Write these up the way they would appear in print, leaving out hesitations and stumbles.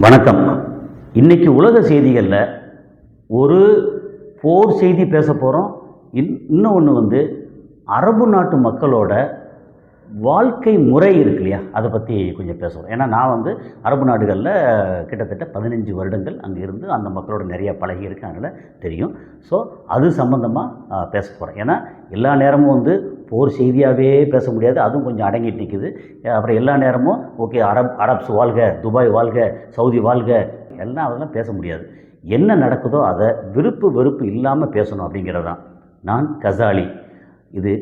வணக்கம். இன்றைக்கி உலக செய்திகளில் ஒரு போர் செய்தி பேச போகிறோம். இன்னொன்று வந்து அரபு நாட்டு மக்களோட வாழ்க்கை முறை இருக்கு இல்லையா, அதை பற்றி கொஞ்சம் பேசுவோம். ஏன்னா நான் வந்து அரபு நாடுகளில் கிட்டத்தட்ட 15 வருடங்கள் அங்கே இருந்து அந்த மக்களோட நிறையா பழகி இருக்கேன், அதனால் தெரியும். ஸோ அது சம்மந்தமாக பேச போகிறேன். ஏன்னா எல்லா நேரமும் வந்து போர் செய்தியாகவே பேச முடியாது, அதுவும் கொஞ்சம் அடங்கிட்டு நிற்குது. அப்புறம் எல்லா நேரமும் ஓகே அரப்ஸ் வாழ்க, துபாய் வாழ்க, சவுதி வாழ்க, எல்லாம் அதெல்லாம் பேச முடியாது. என்ன நடக்குதோ அதை விருப்பு வெறுப்பு இல்லாமல் பேசணும் அப்படிங்கிறது தான். நான் கசாலி. இது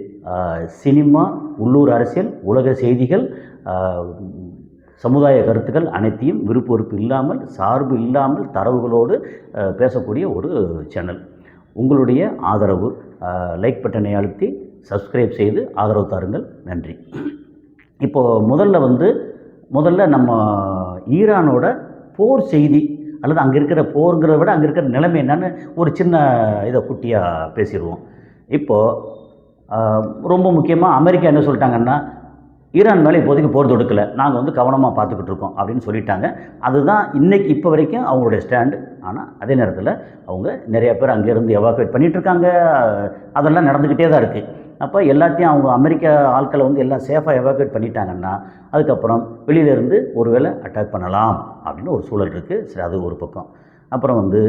சினிமா, உள்ளூர் அரசியல், உலக செய்திகள், சமுதாய கருத்துக்கள் அனைத்தையும் விருப்பு வெறுப்பு இல்லாமல், சார்பு இல்லாமல், தரவுகளோடு பேசக்கூடிய ஒரு சேனல். உங்களுடைய ஆதரவு, லைக் பட்டனை அழுத்தி சப்ஸ்கிரைப் செய்து ஆதரவு தாருங்கள். நன்றி. இப்போது முதல்ல நம்ம ஈரானோட போர் செய்தி அல்லது அங்கே இருக்கிற போருங்கிறத விட அங்கே இருக்கிற நிலைமை என்னன்னு ஒரு சின்ன இதை குட்டியாக பேசிடுவோம். இப்போது ரொம்ப முக்கியமாக அமெரிக்கா என்ன சொல்லிட்டாங்கன்னா, ஈரான் மேலே இப்போதைக்கு போர் தொடுக்கலை, நாங்கள் வந்து கவனமாக பார்த்துக்கிட்டு இருக்கோம் அப்படின்னு சொல்லிட்டாங்க. அதுதான் இன்றைக்கி இப்போ வரைக்கும் அவங்களுடைய ஸ்டாண்டு. ஆனால் அதே நேரத்தில் அவங்க நிறையா பேர் அங்கேருந்து எவாக்குவேட் பண்ணிகிட்ருக்காங்க. அதெல்லாம் நடந்துக்கிட்டே தான் இருக்குது. அப்போ எல்லாத்தையும் அவங்க அமெரிக்கா ஆட்களை வந்து எல்லாம் சேஃபாக எவாக்குவேட் பண்ணிட்டாங்கன்னா அதுக்கப்புறம் வெளியிலேருந்து ஒருவேளை அட்டாக் பண்ணலாம் அப்படின்னு ஒரு சூழல் இருக்குது. சரி, அது ஒரு பக்கம். அப்புறம் வந்து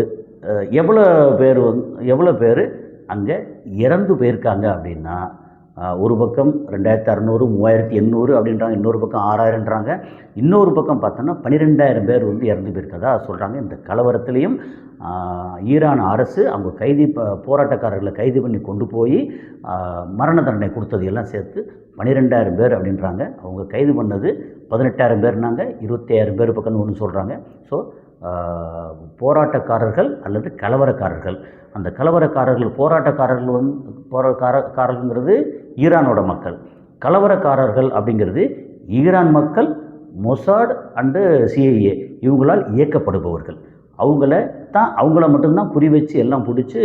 எவ்வளோ பேர் அங்கே இறந்து போயிருக்காங்க அப்படின்னா, ஒரு பக்கம் 2600, 3800 அப்படின்றாங்க, இன்னொரு பக்கம் 6000ன்றாங்க, இன்னொரு பக்கம் பார்த்தோன்னா 12000 பேர் வந்து இறந்து போயிருக்கதா சொல்கிறாங்க. இந்த கலவரத்துலேயும் ஈரான் அரசு அவங்க போராட்டக்காரர்களை கைது பண்ணி கொண்டு போய் மரண தண்டனை கொடுத்தது எல்லாம் சேர்த்து 12000 பேர் அப்படின்றாங்க. அவங்க கைது பண்ணது 18000 பேர்னாங்க, 25000 பேர் பக்கம்னு ஒன்று சொல்கிறாங்க. ஸோ போராட்டக்காரர்கள் அல்லது கலவரக்காரர்கள், அந்த போராட்டக்காரர்கள்ங்கிறது ஈரானோட மக்கள், கலவரக்காரர்கள் அப்படிங்கிறது ஈரான் மக்கள், மொசாட் அண்டு சிஐஏ இவங்களால் இயக்கப்படுபவர்கள். அவங்கள மட்டும்தான் குறி வச்சு எல்லாம் பிடிச்சி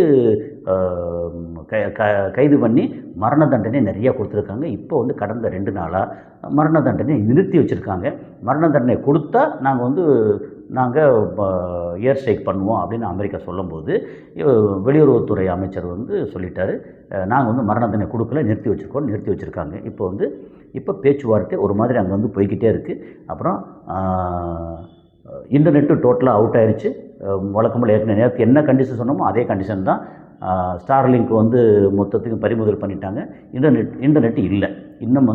கைது பண்ணி மரண தண்டனை நிறையா கொடுத்துருக்காங்க. இப்போ வந்து கடந்த 2 நாளாக மரண தண்டனை நிறுத்தி வச்சுருக்காங்க. மரண தண்டனை கொடுத்தா நாங்கள் ஏர் ஸ்ட்ரைக் பண்ணுவோம் அப்படின்னு அமெரிக்கா சொல்லும்போது வெளியுறவுத்துறை அமைச்சர் வந்து சொல்லிட்டாரு, நாங்கள் வந்து மரண தண்டனை கொடுக்கல, நிறுத்தி வச்சுருக்காங்க. இப்போ பேச்சுவார்த்தை ஒரு மாதிரி அங்கே வந்து போய்கிட்டே இருக்குது. அப்புறம் இன்டர்நெட்டு டோட்டலாக அவுட் ஆயிடுச்சு. வழக்கம்போல் ஏற்கனவே நேரத்து என்ன கண்டிஷன் சொன்னோமோ அதே கண்டிஷன் தான். ஸ்டார்லிங்க் வந்து மொத்தத்துக்கு பறிமுதல் பண்ணிட்டாங்க. இன்டர்நெட் இல்லை. இன்னும்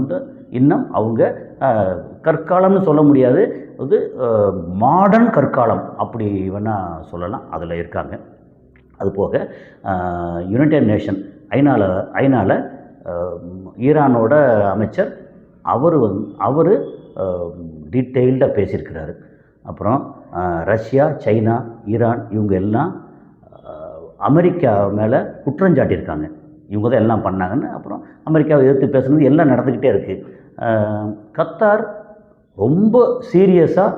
அவங்க கற்காலம்னு சொல்ல முடியாது, அது மாடர்ன் கற்காலம் அப்படி வேணால் சொல்லலாம், அதில் இருக்காங்க. அதுபோக யுனைடெட் நேஷன் ஐநாவில் ஈரானோட அமைச்சர் அவர் டீட்டெயில்டாக பேசியிருக்கிறாரு. அப்புறம் ரஷ்யா, சைனா, ஈரான் இவங்க எல்லாம் அமெரிக்கா மேலே குற்றஞ்சாட்டியிருக்காங்க, இவங்க தான் எல்லாம் பண்ணாங்கன்னு. அப்புறம் அமெரிக்காவை எதிர்த்து பேசுனது எல்லாம் நடந்துக்கிட்டே இருக்குது. கத்தார் ரொம்ப சீரியஸாக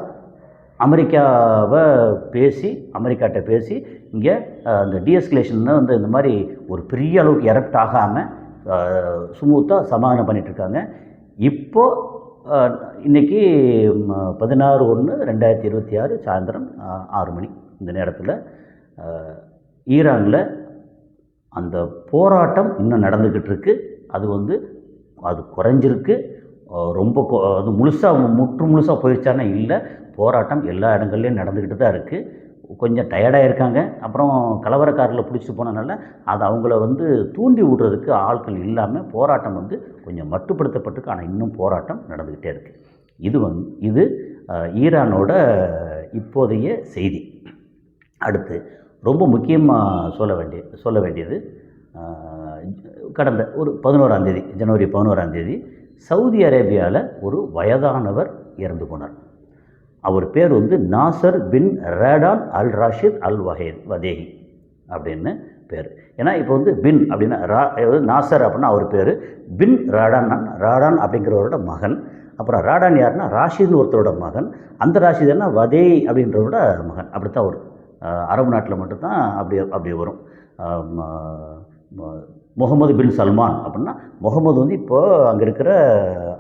அமெரிக்காட்ட பேசி இங்கே அந்த டீஎஸ்கலேஷன் வந்து இந்த மாதிரி ஒரு பெரிய அளவுக்கு எரப்ட் ஆகாமல் ஸ்மூத்தாக சமாதானம் பண்ணிகிட்ருக்காங்க. இப்போது இன்றைக்கி 16/1/2026 சாயந்தரம் 6 மணி இந்த நேரத்தில் ஈரானில் அந்த போராட்டம் இன்னும் நடந்துக்கிட்டு இருக்குது. அது குறைஞ்சிருக்கு. ரொம்ப அது முழுசாக போயிடுச்சானா இல்லை, போராட்டம் எல்லா இடங்கள்லையும் நடந்துக்கிட்டு தான் இருக்குது. கொஞ்சம் டயர்டாக இருக்காங்க. அப்புறம் கலவரக்காரர்களை பிடிச்சிட்டு போனதுனால அது அவங்கள வந்து தூண்டி விடுறதுக்கு ஆட்கள் இல்லாமல் போராட்டம் வந்து கொஞ்சம் மட்டுப்படுத்தப்பட்டிருக்கு. ஆனால் இன்னும் போராட்டம் நடந்துக்கிட்டே இருக்குது. இது ஈரானோட இப்போதைய செய்தி. அடுத்து ரொம்ப முக்கியமாக சொல்ல வேண்டியது கடந்த ஒரு 11ஆம் தேதி, ஜனவரி 11ஆம் தேதி சவுதி அரேபியாவில் ஒரு வயதானவர் இறந்து போனார். அவர் பேர் வந்து நாசர் பின் ரேடான் அல் ராஷித் அல் வதேஹி அப்படின்னு பேர். ஏன்னா இப்போ வந்து பின் அப்படின்னா நாசர் அப்படின்னா அவர் பேர், பின் ராடான் அப்படிங்கிறவரோட மகன். அப்புறம் ராடான் யாருன்னா ராஷித்னு ஒருத்தரோட மகன், அந்த ராஷித்னா வதேஹி அப்படின்றவரோட மகன். அப்படித்தான் வரும். அரபு நாட்டில் மட்டும்தான் அப்படி வரும். முகமது பின் சல்மான் அப்படின்னா முகமது வந்து இப்போது அங்கே இருக்கிற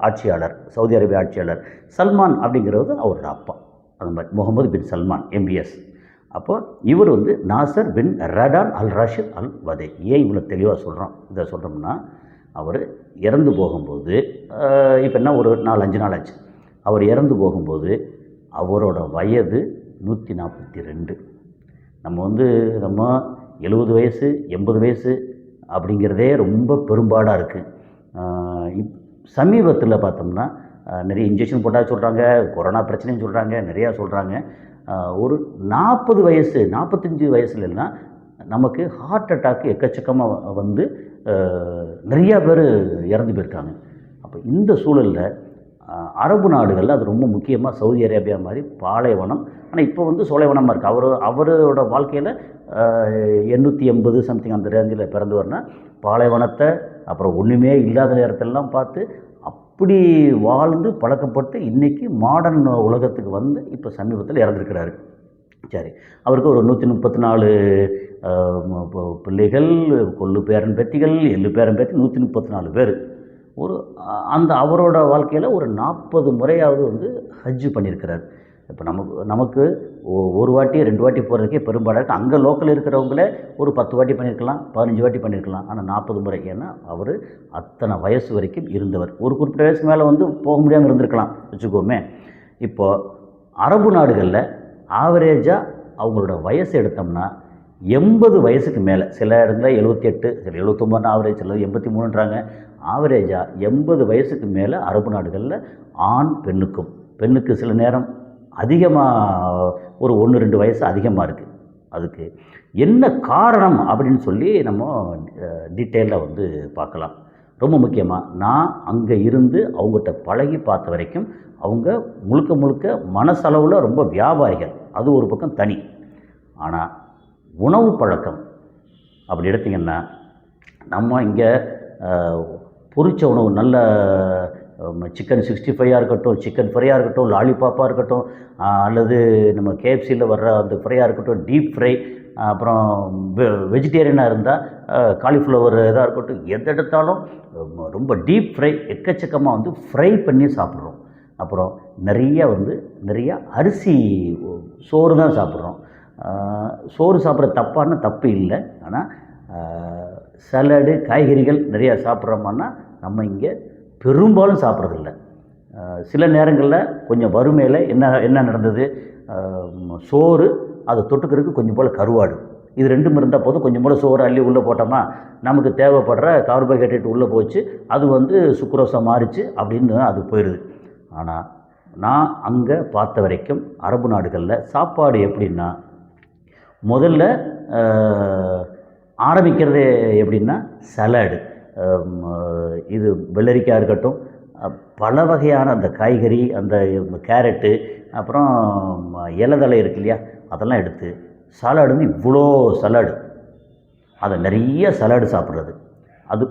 ஆட்சியாளர், சவுதி அரேபியா ஆட்சியாளர். சல்மான் அப்படிங்கிறது அவரோட அப்பா. அந்த மாதிரி முகமது பின் சல்மான் எம்பிஎஸ். அப்போது இவர் வந்து நாசர் பின் ரடான் அல் ராஷித் அல் வதே. ஏன் இவ்வளோ தெளிவாக சொல்கிறோம், இதை சொல்கிறோம்னா, அவர் இறந்து போகும்போது இப்போ என்ன ஒரு 4-5 நாள் ஆச்சு. அவர் இறந்து போகும்போது அவரோட வயது 142. நம்ம வந்து 70 வயசு 80 வயசு அப்படிங்கிறதே ரொம்ப பெரும்பாடாக இருக்குது. சமீபத்தில் பார்த்தோம்னா நிறைய இன்ஜெக்ஷன் போட்டால் சொல்கிறாங்க, கொரோனா பிரச்சனைன்னு சொல்கிறாங்க, நிறையா சொல்கிறாங்க. ஒரு 40 வயசு 45 வயசுலலாம் நமக்கு ஹார்ட் அட்டாக் எக்கச்சக்கமாக வந்து நிறையா பேர் இறந்து போயிருக்காங்க. அப்போ இந்த சூழலில் அரபு நாடுகளில் அது ரொம்ப முக்கியமாக சவுதி அரேபியா மாதிரி பாலைவனம், ஆனால் இப்போ வந்து சோலைவனமாக இருக்குது. அவரோட வாழ்க்கையில் 880 சம்திங் அந்த ரேஞ்சில் பிறந்தவர்னா பாலைவனத்தை அப்புறம் ஒன்றுமே இல்லாத நேரத்திலலாம் பார்த்து அப்படி வாழ்ந்து பழக்கப்பட்டு இன்றைக்கி மாடர்ன் உலகத்துக்கு வந்து இப்போ சமீபத்தில் இறந்துருக்கிறாரு. சரி, அவருக்கு ஒரு 134 பிள்ளைகள், கொள்ளு பேரன் பேத்திகள், எள்ளு பேரன் பேத்தி, 134 பேர். அந்த அவரோட வாழ்க்கையில் ஒரு 40 முறையாவது வந்து ஹஜ்ஜு பண்ணியிருக்கிறார். இப்போ நமக்கு ஒரு வாட்டி 2 வாட்டி போகிறதுக்கே பெரும்பாடாக இருக்குது. அங்கே லோக்கல் இருக்கிறவங்களே ஒரு 10 வாட்டி பண்ணியிருக்கலாம், 15 வாட்டி பண்ணியிருக்கலாம். ஆனால் 40 முறை. ஏன்னா அவர் அத்தனை வயசு வரைக்கும் இருந்தவர். ஒரு குறிப்பிட்ட வயசுக்கு மேலே வந்து போக முடியாமல் இருந்திருக்கலாம் வச்சுக்கோமே. இப்போது அரபு நாடுகளில் ஆவரேஜாக அவங்களோட வயசு எடுத்தோம்னா 80 வயசுக்கு மேலே, சில இடங்களில் 78, சில 79 ஆவரேஜ், சில 83ன்றாங்க. ஆவரேஜாக 80 வயசுக்கு மேலே அரபு நாடுகளில் ஆண் பெண்ணுக்கு சில நேரம் அதிகமாக ஒரு 1-2 வயசு அதிகமாக இருக்குது. அதுக்கு என்ன காரணம் அப்படின்னு சொல்லி நம்ம டீட்டெயிலில் வந்து பார்க்கலாம். ரொம்ப முக்கியமாக நான் அங்கே இருந்து அவங்ககிட்ட பழகி பார்த்த வரைக்கும் அவங்க முழுக்க மனசளவில் ரொம்ப வியாபாரிகள். அது ஒரு பக்கம் தனி. ஆனால் உணவு பழக்கம் அப்படி எடுத்திங்கன்னா, நம்ம இங்கே பொரிச்ச உணவு நல்ல சிக்கன் 65 இருக்கட்டும், சிக்கன் ஃப்ரையாக இருக்கட்டும், லாலிபாப்பாக இருக்கட்டும், அல்லது நம்ம கேஎஃப்சியில் வர்ற அந்த ஃப்ரையாக இருக்கட்டும், டீப் ஃப்ரை, அப்புறம் வெஜிடேரியனாக இருந்தால் காலிஃப்ளவர் இதாக இருக்கட்டும், எது எடுத்தாலும் ரொம்ப டீப் ஃப்ரை எக்கச்சக்கமாக வந்து ஃப்ரை பண்ணி சாப்பிட்றோம். அப்புறம் நிறையா அரிசி சோறு தான் சாப்பிட்றோம். சோறு சாப்பிட்ற தப்பு இல்லை. ஆனால் சலாடு காய்கறிகள் நிறையா சாப்பிட்றோமான்னா நம்ம இங்கே பெரும்பாலும் சாப்பிட்றதில்ல. சில நேரங்களில் கொஞ்சம் வறுமையில் என்ன நடந்தது, சோறு அதை தொட்டுக்கிறதுக்கு கொஞ்சம் போல் கருவாடு, இது ரெண்டும் இருந்தால் போதும். கொஞ்சம் போல் சோறு அள்ளி உள்ளே போட்டோமா நமக்கு தேவைப்படுற கார்போஹைட்ரேட் உள்ளே போச்சு, அது வந்து சுக்ரோஸாக மாறிச்சு அப்படின்னு அது போயிடுது. ஆனால் நான் அங்கே பார்த்த வரைக்கும் அரபு நாடுகளில் சாப்பாடு எப்படின்னா, முதல்ல ஆரம்பிக்கிறதே எப்படின்னா சலாடு, இது வெள்ளரிக்காய் இருக்கட்டும், பல வகையான அந்த காய்கறி, அந்த கேரட்டு, அப்புறம் இலதலை இருக்கு இல்லையா, அதெல்லாம் எடுத்து சலாடுன்னு இவ்வளோ சலாடு, அதை நிறைய சலாடு சாப்பிட்றது.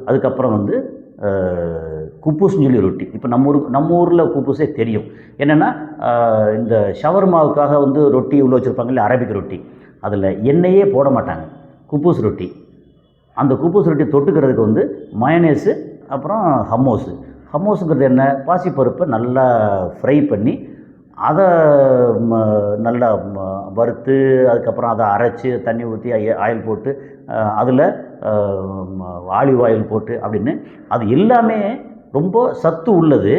அதுக்கப்புறம் வந்து குப்பூஸ்ன்னு சொல்லி ரொட்டி. இப்போ நம்ம ஊரில் குப்பூஸே தெரியும். என்னென்னா இந்த ஷவர்மாவுக்காக வந்து ரொட்டி உள்ள வச்சுருப்பாங்க இல்லை, அரபிக் ரொட்டி, அதில் எண்ணெயே போட மாட்டாங்க. குப்பூஸ் ரொட்டி, அந்த குப்பூஸ் ரொட்டி தொட்டுக்கிறதுக்கு வந்து மயனேஸு, அப்புறம் ஹம்மோஸுங்கிறது என்ன, பாசிப்பருப்பை நல்லா ஃப்ரை பண்ணி அதை நல்லா வறுத்து அதுக்கப்புறம் அதை அரைச்சி தண்ணி ஊற்றி ஆயில் போட்டு அதில் ஆலிவ் ஆயில் போட்டு அப்படின்னு, அது எல்லாமே ரொம்ப சத்து உள்ளது.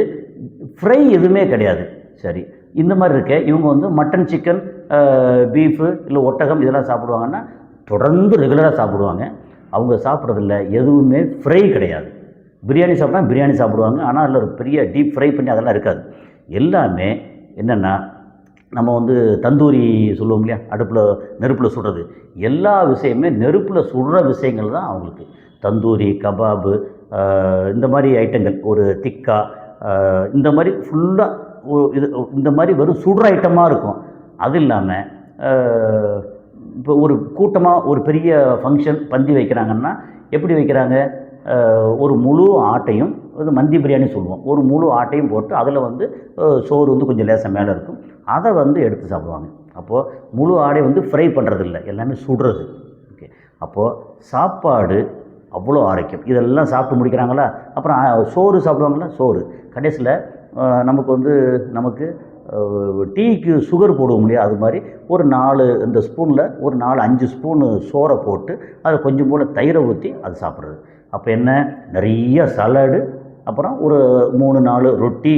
ஃப்ரை எதுவுமே கிடையாது. சரி, இந்த மாதிரி இருக்க இவங்க வந்து மட்டன், சிக்கன், பீஃபு இல்லை ஒட்டகம் இதெல்லாம் சாப்பிடுவாங்கன்னா தொடர்ந்து ரெகுலராக சாப்பிடுவாங்க. அவங்க சாப்பிட்றதில்ல எதுவுமே ஃப்ரை கிடையாது. பிரியாணி சாப்பிட்டா பிரியாணி சாப்பிடுவாங்க, ஆனால் அதில் ஒரு பெரிய டீப் ஃப்ரை பண்ணி அதெல்லாம் இருக்காது. எல்லாமே என்னென்னா நம்ம வந்து தந்தூரி சொல்லுவோம் இல்லையா, நெருப்பில் சுடுறது, எல்லா விஷயமே நெருப்பில் சுடுற விஷயங்கள் தான் அவங்களுக்கு. தந்தூரி, கபாபு, இந்த மாதிரி ஐட்டங்கள், ஒரு திக்கா, இந்த மாதிரி ஃபுல்லாக இந்த மாதிரி வெறும் சுடுற ஐட்டமாக இருக்கும். அது இல்லாமல் இப்போ ஒரு கூட்டமாக ஒரு பெரிய ஃபங்க்ஷன் பந்தி வைக்கிறாங்கன்னா எப்படி வைக்கிறாங்க, ஒரு முழு ஆட்டையும், அது மந்தி பிரியாணி சொல்லுவோம், ஒரு முழு ஆட்டையும் போட்டு அதில் வந்து சோறு வந்து கொஞ்சம் லேசாக மேலே இருக்கும், அதை வந்து எடுத்து சாப்பிடுவாங்க. அப்போது முழு ஆடை வந்து ஃப்ரை பண்ணுறதில்ல, எல்லாமே சுடுறது. ஓகே, அப்போது சாப்பாடு அவ்வளோ ஆரோக்கியம். இதெல்லாம் சாப்பிட்டு முடிக்கிறாங்களா, அப்புறம் சோறு சாப்பிடுவாங்களா, சோறு கடைசியில் நமக்கு டீக்கு சுகர் போடுவோம் இல்லையா, அது மாதிரி ஒரு 4 இந்த ஸ்பூனில் ஒரு 4-5 ஸ்பூனு சோறை போட்டு அதில் கொஞ்சம் போல் தயிரை ஊற்றி அது சாப்பிட்றது. அப்போ என்ன, நிறைய சலாடு, அப்புறம் ஒரு 3-4 ரொட்டி.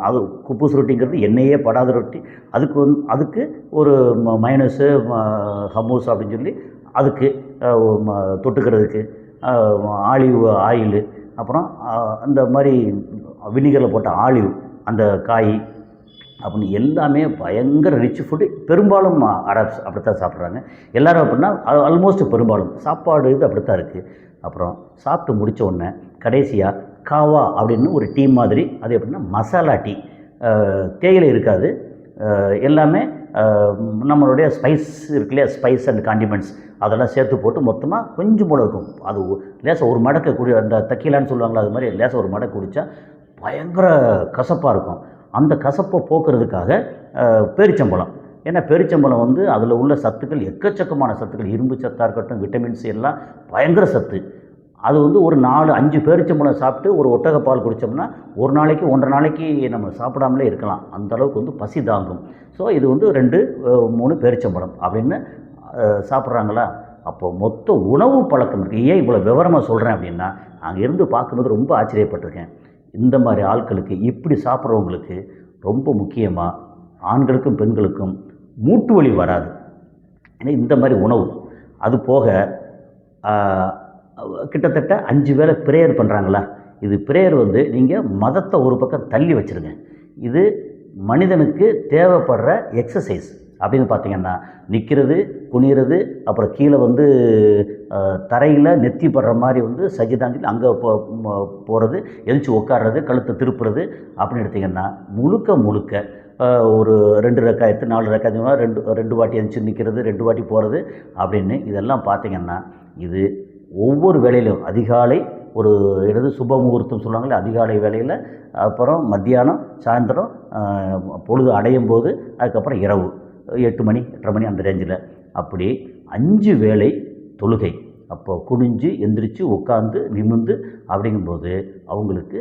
அது குப்பூஸ் ரொட்டிங்கிறது எண்ணெயே படாத ரொட்டி. அதுக்கு ஒரு மைனஸு ஹம்மூஸ் அப்படின்னு சொல்லி அதுக்கு தொட்டுக்கிறதுக்கு ஆலிவ் ஆயிலு, அப்புறம் அந்த மாதிரி வினிகரில் போட்ட ஆலிவ், அந்த காய் அப்படின்னு எல்லாமே பயங்கர ரிச் ஃபுட்டு. பெரும்பாலும் அரப்ஸ் அப்படித்தான் சாப்பிட்றாங்க எல்லோரும். அப்படின்னா ஆல்மோஸ்ட் பெரும்பாலும் சாப்பாடு இது அப்படித்தான் இருக்குது. அப்புறம் சாப்பிட்டு முடித்த உடனே கடைசியாக காவா அப்படின்னு ஒரு டீ மாதிரி, அது எப்படின்னா மசாலா டீ. தேயிலை இருக்காது, எல்லாமே நம்மளுடைய ஸ்பைஸ் இருக்கு இல்லையா, ஸ்பைஸ் அண்ட் காண்டிமெண்ட்ஸ் அதெல்லாம் சேர்த்து போட்டு மொத்தமாக கொஞ்சம் போல இருக்கும். அது லேசாக ஒரு மடக்கை அந்த தக்கீலான்னு சொல்லுவாங்களா, அது மாதிரி லேசாக ஒரு மடக்கு குடித்தா பயங்கர கசப்பாக இருக்கும். அந்த கசப்பை போக்குறதுக்காக பேரிச்சம்பழம். ஏன்னா பேரிச்சம்பழம் வந்து அதில் உள்ள சத்துக்கள் எக்கச்சக்கமான சத்துக்கள், இரும்பு சத்தாக இருக்கட்டும், விட்டமின்ஸ் எல்லாம் பயங்கர சத்து. அது வந்து ஒரு 4-5 பேரிச்சம்பழம் சாப்பிட்டு ஒரு ஒட்டகப்பால் குடித்தோம்னா ஒரு நாளைக்கு 1.5 நாளைக்கு நம்ம சாப்பிடாமலே இருக்கலாம். அந்தளவுக்கு வந்து பசி தாங்கும். ஸோ இது வந்து 2-3 பேரிச்சம்பழம் அப்படின்னு சாப்பிட்றாங்களா. அப்போ மொத்த உணவு பழக்கம் இருக்குது. ஏன் இவ்வளோ விவரமாக சொல்கிறேன் அப்படின்னா, அங்கே இருந்து பார்க்கும்போது ரொம்ப ஆச்சரியப்பட்டிருக்கேன். இந்த மாதிரி ஆட்களுக்கு, இப்படி சாப்பிட்றவங்களுக்கு ரொம்ப முக்கியமாக ஆண்களுக்கும் பெண்களுக்கும் மூட்டு வலி வராது. ஏன்னா இந்த மாதிரி உணவு. அது போக கிட்டத்தட்ட 5 வேளை ப்ரேயர் பண்ணுறாங்களா. இது ப்ரேயர் வந்து நீங்கள் மதத்தை ஒரு பக்கம் தள்ளி வச்சுருங்க. இது மனிதனுக்கு தேவைப்படுற எக்ஸசைஸ். அப்படின்னு பார்த்தீங்கன்னா நிற்கிறது, குனிகிறது, அப்புறம் கீழே வந்து தரையில் நெத்தி படுற மாதிரி வந்து சஜிதாஞ்சலி அங்கே போகிறது, எழுச்சி உட்காடுறது, கழுத்தை திருப்புறது அப்படின்னு எடுத்திங்கன்னா முழுக்க ஒரு 2 ரக்காயத்து 4 ரக்காயத்து 2 வாட்டி எழுச்சி நிற்கிறது, 2 வாட்டி போகிறது அப்படின்னு இதெல்லாம் பார்த்திங்கன்னா இது ஒவ்வொரு வேளையிலும் அதிகாலை ஒரு சுப முகூர்த்தம் சொல்லுவாங்களே, அதிகாலை வேளையில், அப்புறம் மத்தியானம், சாயந்தரம், பொழுது அடையும் போது, அதுக்கப்புறம் இரவு 8 மணி 8:30 மணி அந்த ரேஞ்சில், அப்படி 5 வேளை தொழுகை. அப்போ குனிஞ்சு எந்திரிச்சு உட்காந்து நிமிர்ந்து அப்படிங்கும்போது அவங்களுக்கு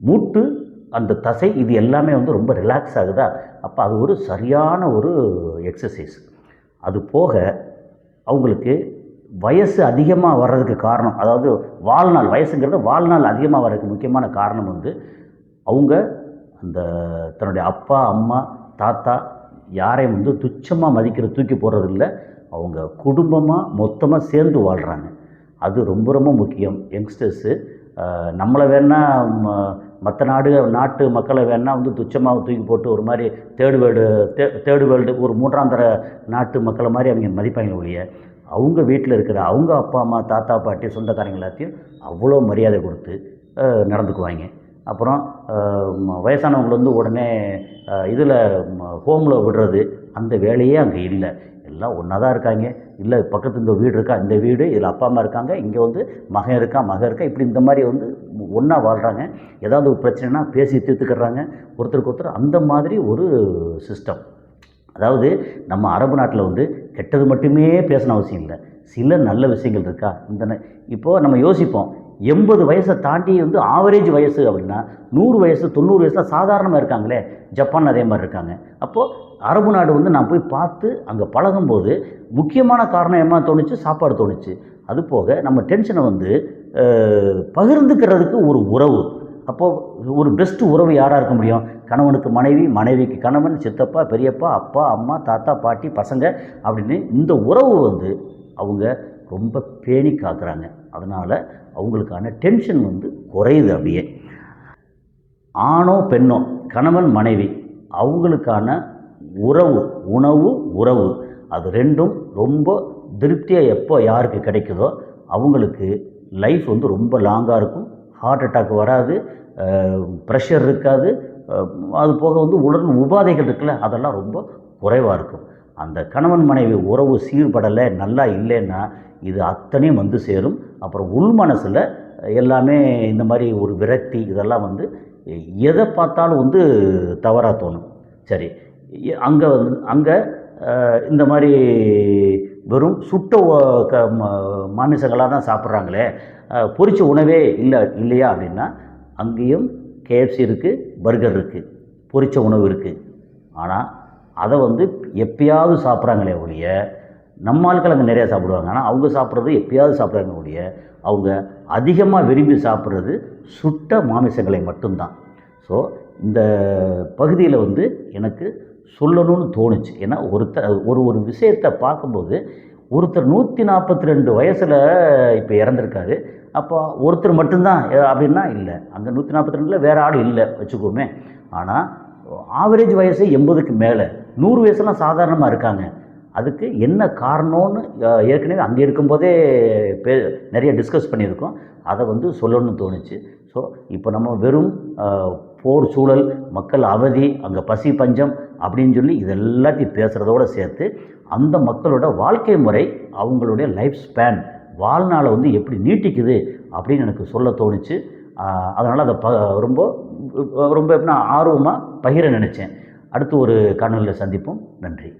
மூட்டு, அந்த தசை, இது எல்லாமே வந்து ரொம்ப ரிலாக்ஸ் ஆகுதா. அப்போ அது ஒரு சரியான ஒரு எக்ஸசைஸ். அது போக அவங்களுக்கு வயசு அதிகமாக வர்றதுக்கு காரணம், அதாவது வாழ்நாள், வயசுங்கிறது வாழ்நாள் அதிகமாக வர்றதுக்கு முக்கியமான காரணம் வந்து அவங்க அந்த தன்னுடைய அப்பா, அம்மா, தாத்தா யாரையும் வந்து துச்சமாக மதிக்கிற, தூக்கி போடுறது இல்லை. அவங்க குடும்பமாக மொத்தமாக சேர்ந்து வாழ்கிறாங்க. அது ரொம்ப ரொம்ப முக்கியம். யங்ஸ்டர்ஸு நம்மளை வேணால் மற்ற நாட்டு மக்களை வேணால் வந்து துச்சமாக தூக்கி போட்டு ஒரு மாதிரி தேர்டு வேர்ல்டு ஒரு 3ஆம் தர நாட்டு மக்களை மாதிரி அவங்க மதிப்பாங்க ஒழிய, அவங்க வீட்டில் இருக்கிற அவங்க அப்பா, அம்மா, தாத்தா, பாட்டி, சொந்தக்காரங்க எல்லாத்தையும் அவ்வளோ மரியாதை கொடுத்து நடந்துக்குவாங்க. அப்புறம் வயசானவங்களை வந்து உடனே இதில் ஹோமில் விடுறது, அந்த வேலையே அங்கே இல்லை. எல்லாம் ஒன்றா தான் இருக்காங்க. இல்லை பக்கத்து இந்த வீடு இருக்கா, இந்த வீடு, இதில் அப்பா அம்மா இருக்காங்க, இங்கே வந்து மகன் இருக்கா, இப்படி இந்த மாதிரி வந்து ஒன்றா வாழ்கிறாங்க. ஏதாவது ஒரு பிரச்சனைனா பேசி தீர்த்துக்கிறாங்க ஒருத்தருக்கு ஒருத்தர். அந்த மாதிரி ஒரு சிஸ்டம். அதாவது நம்ம அரபு நாட்டில் வந்து கெட்டது மட்டுமே பேசின அவசியம் இல்லை, சில நல்ல விஷயங்கள் இருக்கா. இப்போது நம்ம யோசிப்போம், 80 வயசை தாண்டி வந்து ஆவரேஜ் வயசு அப்படின்னா 100 வயசு 90 வயசில் சாதாரணமாக இருக்காங்களே. ஜப்பான் அதே மாதிரி இருக்காங்க. அப்போது அரபு நாடு வந்து நான் போய் பார்த்து அங்கே பழகும்போது முக்கியமான காரணம் என்ன தோணுச்சு, சாப்பாடு தோணுச்சு. அது போக நம்ம டென்ஷனை வந்து பகிர்ந்துக்கிறதுக்கு ஒரு உறவு. அப்போது ஒரு பெஸ்ட்டு உறவு யாராக இருக்க முடியும்? கணவனுக்கு மனைவி, மனைவிக்கு கணவன், சித்தப்பா, பெரியப்பா, அப்பா, அம்மா, தாத்தா, பாட்டி, பசங்க அப்படின்னு இந்த உறவு வந்து அவங்க ரொம்ப பேணி காக்குறாங்க. அதனால் அவங்களுக்கான டென்ஷன் வந்து குறையுது. அப்படியே ஆணோ பெண்ணோ, கணவன் மனைவி, அவங்களுக்கான உறவு, உறவு, அது ரெண்டும் ரொம்ப திருப்தியாக எப்போ யாருக்கு கிடைக்குதோ அவங்களுக்கு லைஃப் வந்து ரொம்ப லாங்காக இருக்கும். ஹார்ட் அட்டாக் வராது, ப்ரெஷர் இருக்காது. அது போக வந்து உடல் உபாதைகள் இருக்குல்ல, அதெல்லாம் ரொம்ப குறைவாக இருக்கும். அந்த கணவன் மனைவி உறவு சீர்படலை, நல்லா இல்லைன்னா இது அத்தனையும் வந்து சேரும். அப்புறம் உள் மனசில் எல்லாமே இந்த மாதிரி ஒரு விரக்தி, இதெல்லாம் வந்து எதை பார்த்தாலும் வந்து தவறாக தோணும். சரி, அங்கே இந்த மாதிரி வெறும் சுட்ட மாமிசங்களாக தான் சாப்பிட்றாங்களே, பொரிச்ச உணவே இல்லையா அப்படின்னா, அங்கேயும் KFC இருக்குது, பர்கர் இருக்குது, பொரிச்ச உணவு இருக்குது. ஆனால் அதை வந்து எப்பயாவது சாப்பிட்றாங்களே ஒழிய, நம்ம ஆட்கள் அங்கே நிறையா சாப்பிடுவாங்க. ஆனால் அவங்க சாப்பிட்றது எப்பயாவது சாப்பிட்றாங்க ஒழிய, அவங்க அதிகமாக விரும்பி சாப்பிட்றது சுட்ட மாமிசங்களை மட்டும்தான். ஸோ இந்த பகுதியில் வந்து எனக்கு சொல்லணும்னு தோணுச்சு. ஏன்னா ஒரு விஷயத்தை பார்க்கும்போது ஒருத்தர் 142 வயசில் இப்போ இறந்துருக்காரு. அப்போ ஒருத்தர் மட்டும்தான் அப்படின்னா இல்லை. அங்கே 142ல் வேறு ஆள் இல்லை வச்சுக்கோமே. ஆனால் ஆவரேஜ் வயசு 80க்கு மேலே, 100 வயசுலாம் சாதாரணமாக இருக்காங்க. அதுக்கு என்ன காரணம்னு ஏற்கனவே அங்கே இருக்கும்போதே நிறைய டிஸ்கஸ் பண்ணியிருக்கோம். அதை வந்து சொல்லணும்னு தோணுச்சு. ஸோ இப்போ நம்ம வெறும் போர் சூழல், மக்கள் அவதி, அங்கே பசி பஞ்சம் அப்படின்னு சொல்லி இதெல்லாத்தையும் பேசுகிறதோடு சேர்த்து அந்த மக்களோட வாழ்க்கை முறை, அவங்களுடைய லைஃப் ஸ்பேன், வாழ்நாளை வந்து எப்படி நீட்டிக்குது அப்படின்னு எனக்கு சொல்ல தோணுச்சு. அதனால் அதை ரொம்ப ரொம்ப எப்படின்னா ஆர்வமாக பகிர நினச்சேன். அடுத்து ஒரு காணொலியில் சந்திப்போம். நன்றி.